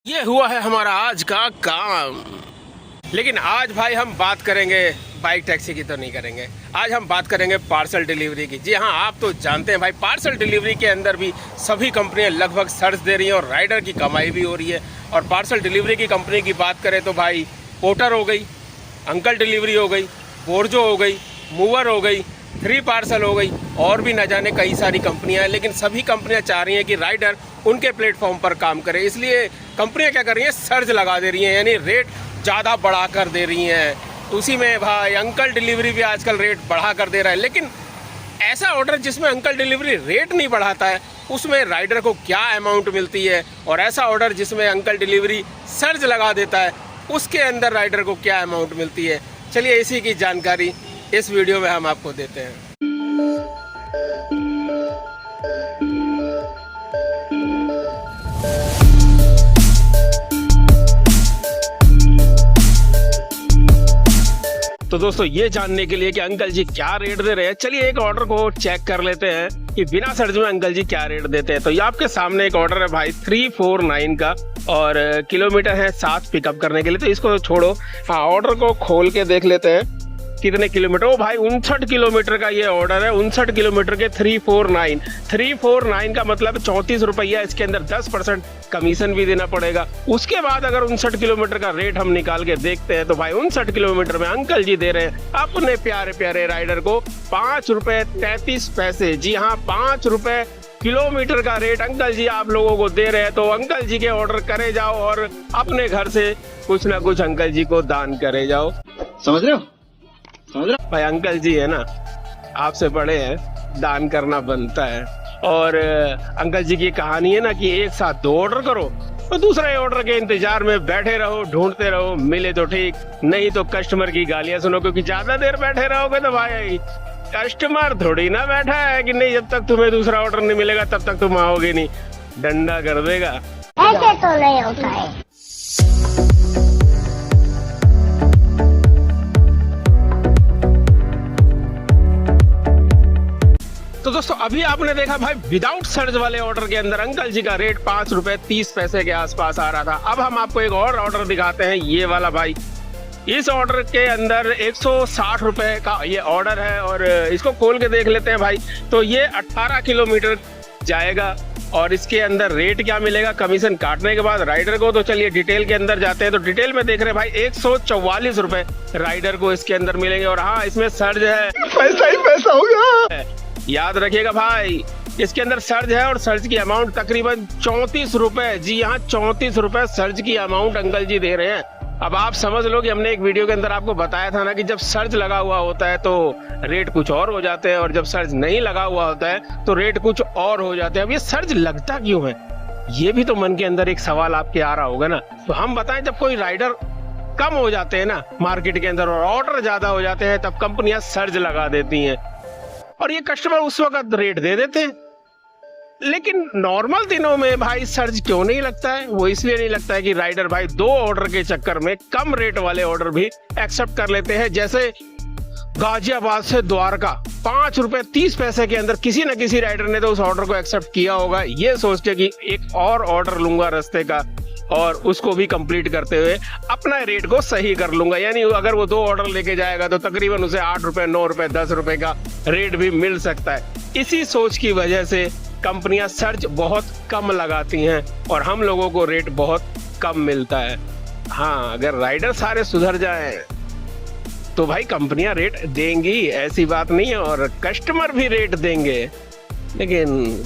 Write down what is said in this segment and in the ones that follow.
ये हुआ है हमारा आज का काम। लेकिन आज भाई हम बात करेंगे बाइक टैक्सी की तो नहीं करेंगे। आज हम बात करेंगे पार्सल डिलीवरी की। जी हाँ, आप तो जानते हैं भाई, पार्सल डिलीवरी के अंदर भी सभी कंपनियां लगभग सर्च दे रही हैं और राइडर की कमाई भी हो रही है। और पार्सल डिलीवरी की कंपनी की बात करें तो भाई पोर्टर हो गई, अंकल डिलीवरी हो गई, बोर्जो हो गई, मूवर हो गई, 3 पार्सल हो गई, और भी न जाने कई सारी कंपनियां हैं। लेकिन सभी कंपनियां चाह रही हैं कि राइडर उनके प्लेटफॉर्म पर काम करे। इसलिए कंपनियां क्या कर रही हैं, सर्ज लगा दे रही हैं, यानी रेट ज़्यादा बढ़ा कर दे रही हैं। उसी में भाई अंकल डिलीवरी भी आजकल रेट बढ़ा कर दे रहा है। लेकिन ऐसा ऑर्डर जिसमें अंकल डिलीवरी रेट नहीं बढ़ाता है, उसमें राइडर को क्या अमाउंट मिलती है, और ऐसा ऑर्डर जिसमें अंकल डिलीवरी सर्ज लगा देता है, उसके अंदर राइडर को क्या अमाउंट मिलती है। चलिए इसी की जानकारी इस वीडियो में हम आपको देते हैं। तो दोस्तों, ये जानने के लिए कि अंकल जी क्या रेट दे रहे हैं, चलिए एक ऑर्डर को चेक कर लेते हैं कि बिना सर्ज में अंकल जी क्या रेट देते हैं। तो ये आपके सामने एक ऑर्डर है भाई 349 का, और किलोमीटर है 7 पिकअप करने के लिए। तो इसको छोड़ो, हाँ ऑर्डर को खोल के देख लेते हैं कितने किलोमीटर। ओ भाई 59 किलोमीटर का ये ऑर्डर है। 59 किलोमीटर के 349 का मतलब 34 रुपया। इसके अंदर 10% कमीशन भी देना पड़ेगा। उसके बाद अगर 59 किलोमीटर का रेट हम निकाल के देखते हैं तो भाई 59 किलोमीटर में अंकल जी दे रहे हैं अपने प्यारे प्यारे राइडर को 5 रुपए 33 पैसे। जी हाँ, 5 रुपए किलोमीटर का रेट अंकल जी आप लोगों को दे रहे हैं। तो अंकल जी के ऑर्डर करे जाओ और अपने घर से कुछ ना कुछ अंकल जी को दान करे जाओ। समझ रहे हो भाई, अंकल जी है ना, आपसे बड़े हैं, दान करना बनता है। और अंकल जी की कहानी है ना कि एक साथ 2 ऑर्डर करो और दूसरे ऑर्डर के इंतजार में बैठे रहो, ढूंढते रहो, मिले तो ठीक, नहीं तो कस्टमर की गालियां सुनो। क्योंकि ज्यादा देर बैठे रहोगे तो भाई कस्टमर थोड़ी ना बैठा है कि नहीं, जब तक तुम्हें दूसरा ऑर्डर नहीं मिलेगा तब तक तुम आओगे नहीं, डंडा कर देगा। ऐसे तो नहीं होता है। तो दोस्तों, अभी आपने देखा भाई विदाउट सर्ज वाले ऑर्डर के अंदर अंकल जी का रेट 5 रुपए 30 पैसे के आसपास आ रहा था। अब हम आपको एक और ऑर्डर दिखाते हैं, ये वाला भाई। इस ऑर्डर के अंदर 160 रुपए का ये ऑर्डर है, और इसको खोल के देख लेते हैं भाई। तो ये 18 किलोमीटर जाएगा, और इसके अंदर रेट क्या मिलेगा कमीशन काटने के बाद राइडर को। तो चलिए डिटेल के अंदर जाते हैं। तो डिटेल में देख रहे हैं भाई 144 रुपए राइडर को इसके अंदर मिलेंगे। और हाँ, इसमें सर्ज है, पैसा ही पैसा होगा, याद रखिएगा भाई। इसके अंदर सर्ज है और सर्ज की अमाउंट तकरीबन 34 रुपए। जी हाँ, 34 रुपए सर्ज की अमाउंट अंकल जी दे रहे हैं। अब आप समझ लो कि हमने एक वीडियो के अंदर आपको बताया था ना कि जब सर्ज लगा हुआ होता है तो रेट कुछ और हो जाते हैं, और जब सर्ज नहीं लगा हुआ होता है तो रेट कुछ और हो जाते हैं। अब ये सर्ज लगता क्यों है, ये भी तो मन के अंदर एक सवाल आपके आ रहा होगा ना। तो हम बताएं, जब कोई राइडर कम हो जाते हैं ना मार्केट के अंदर और ऑर्डर ज्यादा हो जाते हैं, तब कंपनियां सर्ज लगा देती हैं और ये कस्टमर उस वक्त रेट दे देते हैं। लेकिन नॉर्मल दिनों में भाई सर्ज क्यों नहीं लगता है? वो इसलिए नहीं लगता है कि राइडर भाई 2 ऑर्डर के चक्कर में कम रेट वाले ऑर्डर भी एक्सेप्ट कर लेते हैं। जैसे गाजियाबाद से द्वारका 5 रुपए 30 पैसे के अंदर किसी न किसी राइडर ने तो उस ऑर्डर को एक्सेप्ट किया होगा, ये सोच के कि एक और ऑर्डर लूंगा रास्ते का और उसको भी कंप्लीट करते हुए अपना रेट को सही कर लूंगा। यानी अगर वो 2 ऑर्डर लेके जाएगा तो तकरीबन उसे 8 रुपए 9 रुपए 10 रुपए का रेट भी मिल सकता है। इसी सोच की वजह से कंपनियां सर्ज बहुत कम लगाती हैं और हम लोगों को रेट बहुत कम मिलता है। हाँ, अगर राइडर सारे सुधर जाएं तो भाई कंपनियां रेट देंगी, ऐसी बात नहीं है, और कस्टमर भी रेट देंगे। लेकिन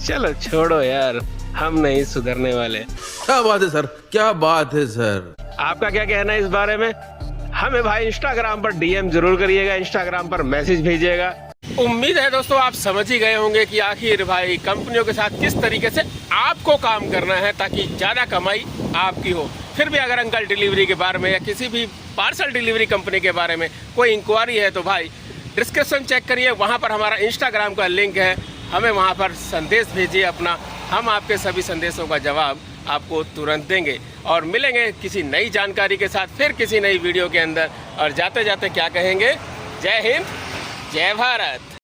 चलो छोड़ो यार, हम नहीं सुधरने वाले। क्या बात है सर, क्या बात है सर। आपका क्या कहना है इस बारे में? हमें भाई इंस्टाग्राम पर डीएम जरूर करिएगा, इंस्टाग्राम पर मैसेज भेजिएगा। उम्मीद है दोस्तों आप समझ ही गए होंगे कि आखिर भाई कंपनियों के साथ किस तरीके से आपको काम करना है ताकि ज्यादा कमाई आपकी हो। फिर भी अगर अंकल डिलीवरी के बारे में या किसी भी पार्सल डिलीवरी कंपनी के बारे में कोई इंक्वायरी है तो भाई डिस्क्रिप्शन चेक करिए, वहां पर हमारा इंस्टाग्राम का लिंक है, हमें वहां पर संदेश भेजिए अपना, हम आपके सभी संदेशों का जवाब आपको तुरंत देंगे। और मिलेंगे किसी नई जानकारी के साथ फिर किसी नई वीडियो के अंदर। और जाते जाते क्या कहेंगे, जय हिंद, जय भारत।